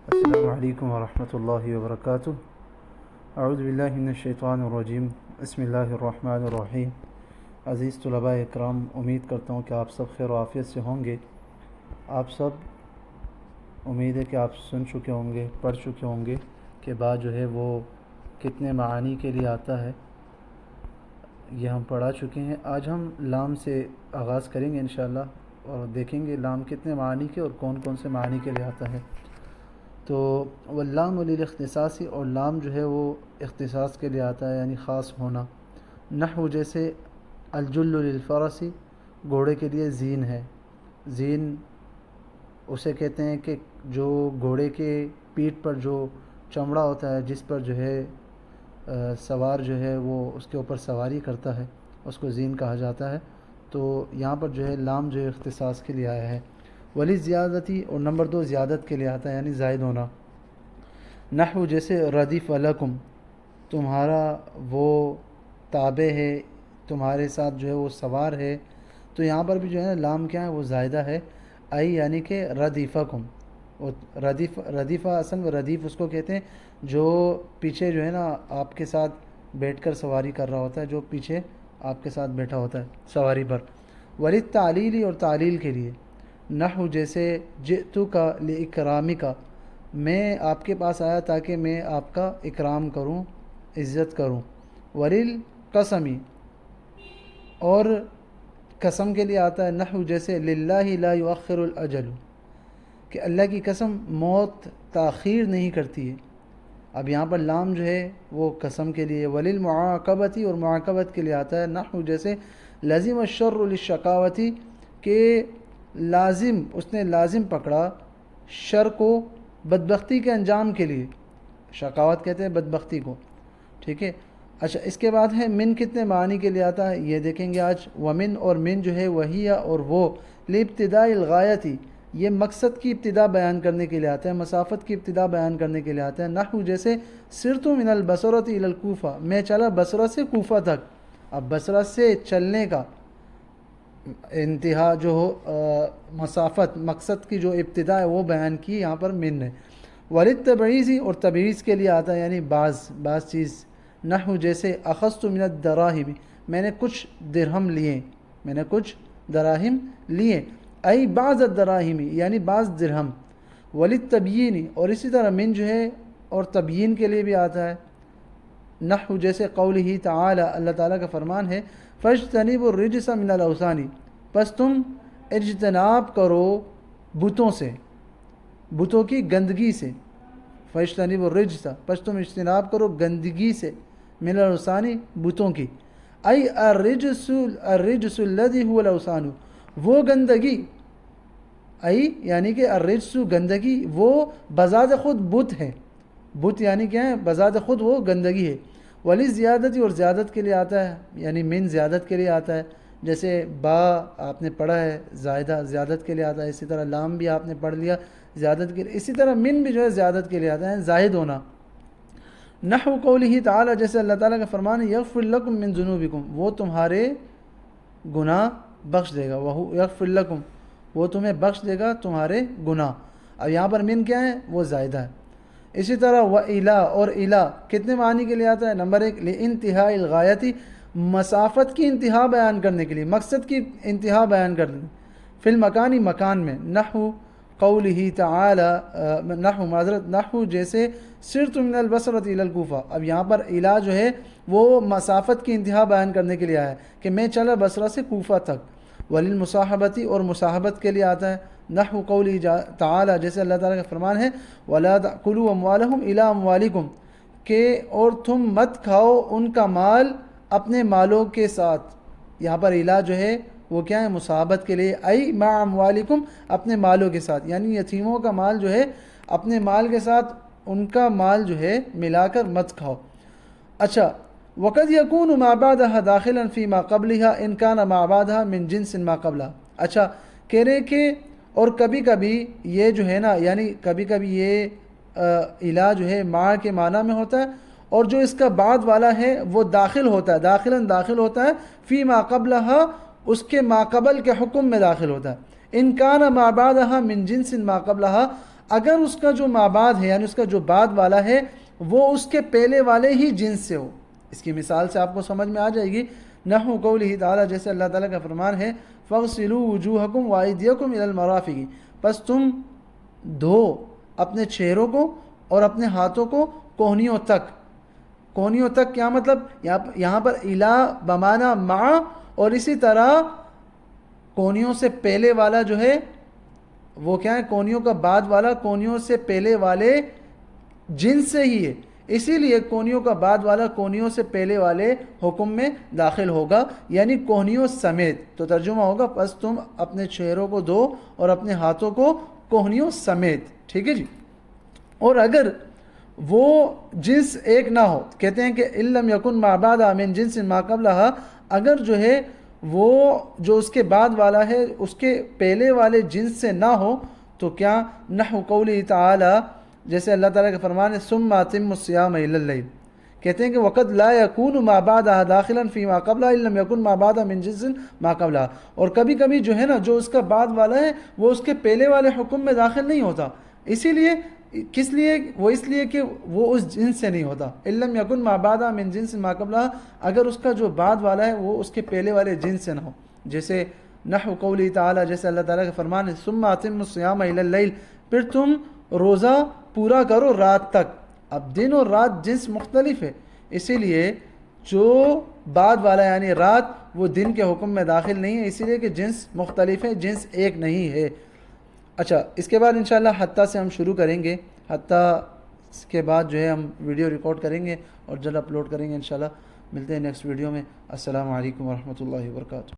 السلام علیکم ورحمۃ اللہ وبرکاتہ۔ اعوذ باللہ من الشیطان الرجیم، بسم اللہ الرحمن الرحیم۔ عزیز طلباء اکرام، امید کرتا ہوں کہ آپ سب خیر و عافیت سے ہوں گے۔ آپ سب امید ہے کہ آپ سن چکے ہوں گے، پڑھ چکے ہوں گے کہ با جو ہے وہ کتنے معانی کے لیے آتا ہے، یہ ہم پڑھا چکے ہیں۔ آج ہم لام سے آغاز کریں گے انشاءاللہ اور دیکھیں گے لام کتنے معانی کے اور کون کون سے معانی کے لیے آتا ہے۔ تو واللام للاختصاصی، اور لام جو ہے وہ اختصاص کے لیے آتا ہے، یعنی خاص ہونا۔ نحو جیسے الجل للفرسی، گھوڑے کے لیے زین ہے۔ زین اسے کہتے ہیں کہ جو گھوڑے کے پیٹھ پر جو چمڑا ہوتا ہے، جس پر جو ہے سوار جو ہے وہ اس کے اوپر سواری کرتا ہے، اس کو زین کہا جاتا ہے۔ تو یہاں پر جو ہے لام جو ہے اختصاص کے لیے آیا ہے۔ ولی زیادتی، اور نمبر 2 زیادت کے لیے آتا ہے، یعنی زائد ہونا۔ نحو جیسے ردیف لکم، تمہارا وہ تابع ہے، تمہارے ساتھ جو ہے وہ سوار ہے۔ تو یہاں پر بھی جو ہے نا لام کیا ہے، وہ زائدہ ہے، ای یعنی کہ ردیفکم۔ ردیفہ اصل میں ردیف اس کو کہتے ہیں جو پیچھے جو ہے نا آپ کے ساتھ بیٹھ کر سواری کر رہا ہوتا ہے، جو پیچھے آپ کے ساتھ بیٹھا ہوتا ہے سواری پر۔ ولی تعلیلی، اور تعلیل کے لیے۔ نحو جیسے جئتک لاکرامک، میں آپ کے پاس آیا تاکہ میں آپ کا اکرام کروں، عزت کروں۔ ولیل قسمی، اور قسم کے لیے آتا ہے۔ نحو جیسے للہ لا یؤخر الاجل، کہ اللہ کی قسم موت تاخیر نہیں کرتی ہے۔ اب یہاں پر لام جو ہے وہ قسم کے لیے۔ وللمعاقبتی، اور معاقبت کے لیے آتا ہے۔ نحو جیسے لزم الشر للشقاوتی، کہ لازم، اس نے لازم پکڑا شر کو بدبختی کے انجام کے لیے۔ شقاوت کہتے ہیں بدبختی کو، ٹھیک ہے۔ اچھا، اس کے بعد ہے من، کتنے معنی کے لیے آتا ہے یہ دیکھیں گے آج۔ ومن، اور من جو ہے وہی، اور وہ لابتداء الغایتی، یہ مقصد کی ابتدا بیان کرنے کے لیے آتا ہے، مسافت کی ابتدا بیان کرنے کے لیے آتا ہے۔ نحو جیسے سرت من البصرۃ الی الکوفہ، میں چلا بصرہ سے کوفہ تک۔ اب بصرہ سے چلنے کا انتہا جو مسافت، مقصد کی جو ابتدا ہے وہ بیان کی یہاں پر من ہے۔ وللتبعیض، اور تبعیض کے لیے آتا ہے، یعنی بعض چیز۔ نحو جیسے اخذت من الدراہم، میں نے کچھ درہم لیے، میں نے کچھ دراہم لیے۔ ای بعض الدراہم، یعنی بعض درہم۔ وللتبیین، اور اسی طرح من جو ہے اور تبیین کے لیے بھی آتا ہے۔ نحو جیسے قولہ تعالی، اللہ تعالیٰ کا فرمان ہے فاجتنبوا الرجس من الاوثان، پس تم اجتناب کرو بتوں سے، بتوں کی گندگی سے۔ فاجتنبوا الرجس، پس تم اجتناب کرو گندگی سے، من الاوثان، بتوں کی۔ ای الرجس الذی هو الاوثان، وہ گندگی، ای یعنی کہ الرجس گندگی، وہ بذات خود بت ہے۔ بت یعنی کیا ہے؟ بذات خود وہ گندگی ہے۔ ولی زیادتی، اور زیادت کے لیے آتا ہے، یعنی من زیادت کے لیے آتا ہے۔ جیسے با آپ نے پڑھا ہے زائدہ، زیادت کے لیے آتا ہے۔ اسی طرح لام بھی آپ نے پڑھ لیا زیادت کے لیے۔ اسی طرح من بھی جو ہے زیادت کے لیے آتا ہے، زائد ہونا۔ نحو قولہ تعالی، جیسے اللہ تعالیٰ کا فرمان ہے یغفر لکم من ذنوبکم، وہ تمہارے گناہ بخش دے گا۔ وہ یغفر لکم، وہ تمہیں بخش دے گا تمہارے گناہ۔ اب یہاں پر من کیا ہے؟ وہ زائدہ ہے۔ اسی طرح وَإِلَىٰ، اور الہ کتنے معنی کے لیے آتا ہے؟ نمبر 1 لِانْتِهَاءِ الْغَایَةِ، مسافت کی انتہا بیان کرنے کے لیے، مقصد کی انتہا بیان کرنے، فی المکانی، مکان میں۔ نحو قولہ تعالی، نحو جیسے سرت من البصرۃ الی الکوفہ، اب یہاں پر الہ جو ہے وہ مسافت کی انتہا بیان کرنے کے لیے آیا ہے کہ میں چلا بصرہ سے کوفہ تک۔ وللمصاحبتی، اور مصاحبت کے لیے آتا ہے۔ نحو قولہ تعالی، جیسے اللہ تعالیٰ کا فرمان ہے وَلَا تَأْكُلُوا أَمْوَالَهُمْ إِلَىٰ أَمْوَالِكُمْ، کہ اور تم مت کھاؤ ان کا مال اپنے مالوں کے ساتھ۔ یہاں پر الہ جو ہے وہ کیا ہے؟ مصاحبت کے لیے، ای مع اموالکم، اپنے مالوں کے ساتھ، یعنی یتیموں کا مال جو ہے اپنے مال کے ساتھ ان کا مال جو ہے ملا کر مت کھاؤ۔ اچھا، وقد یکون ما بعدها داخلا فی ما قبلها ان کان ما بعدها من جنس ما قبلها۔ اچھا، کہہ رہے کہ اور کبھی کبھی یہ جو ہے نا، یعنی کبھی کبھی یہ الہ جو ہے مع کے معنی میں ہوتا ہے، اور جو اس کا بعد والا ہے وہ داخل ہوتا ہے، داخل ہوتا ہے فی ما قبلها، اس کے ماقبل کے حکم میں داخل ہوتا ہے۔ ان کان ما بعدها من جنس ما قبلها، اگر اس کا جو مابعد ہے یعنی اس کا جو بعد والا ہے وہ اس کے پہلے والے ہی جنس سے ہو۔ اس کی مثال سے آپ کو سمجھ میں آ جائے گی، نحو قولہ تعالیٰ، جیسے اللہ تعالیٰ کا فرمان ہے فَاغْسِلُوا وُجُوهَكُمْ وَأَيْدِيَكُمْ إِلَى الْمَرَافِقِ، پس تم دھو اپنے چہروں کو اور اپنے ہاتھوں کو کوہنیوں تک۔ کوہنیوں تک کیا مطلب؟ یہاں پر الا بمانا مع، اور اسی طرح کوہنیوں سے پہلے والا جو ہے وہ کیا ہے؟ کوہنیوں کا بعد والا کوہنیوں سے پہلے والے جنس سے ہی ہے، اسی لیے کوہنیوں کا بعد والا کوہنیوں سے پہلے والے حکم میں داخل ہوگا، یعنی کوہنیوں سمیت۔ تو ترجمہ ہوگا پس تم اپنے چہروں کو دھو اور اپنے ہاتھوں کو کوہنیوں سمیت، ٹھیک ہے جی۔ اور اگر وہ جنس ایک نہ ہو، کہتے ہیں کہ ان لم یکن ما بعدھا من جنس ما قبلھا، اگر جو ہے وہ جو اس کے بعد والا ہے اس کے پہلے والے جنس سے نہ ہو، تو کیا؟ نحو قولہ تعالی، جیسے اللہ تعالیٰ کا فرمان ہے ثم اتموا الصیام الی اللیل، کہتے ہیں کہ وقد لا یکون ما بعدھا داخلا فی ما قبلھا ان لم یکن ما بعدھا من جنس ما قبلھا، اور کبھی کبھی جو ہے نا جو اس کا بعد والا ہے وہ اس کے پہلے والے حکم میں داخل نہیں ہوتا، اسی لیے کس لیے؟ وہ اس لیے کہ وہ اس جنس سے نہیں ہوتا۔ ان لم یکن ما بعدھا من جنس ما قبلھا، اگر اس کا جو بعد والا ہے وہ اس کے پہلے والے جنس سے نہ ہو، جیسے نحو قولی تعالیٰ، جیسے اللہ تعالیٰ کا فرمان ہے ثم اتموا الصیام الی اللیل، پھر تم روزہ پورا کرو رات تک۔ اب دن اور رات جنس مختلف ہے، اسی لیے جو بعد والا یعنی رات وہ دن کے حکم میں داخل نہیں ہے، اسی لیے کہ جنس مختلف ہے، جنس ایک نہیں ہے۔ اچھا، اس کے بعد انشاءاللہ حتیٰ سے ہم شروع کریں گے، حتیٰ کے بعد جو ہے ہم ویڈیو ریکارڈ کریں گے اور جلد اپلوڈ کریں گے انشاءاللہ۔ ملتے ہیں نیکسٹ ویڈیو میں۔ السلام علیکم ورحمۃ اللہ وبرکاتہ۔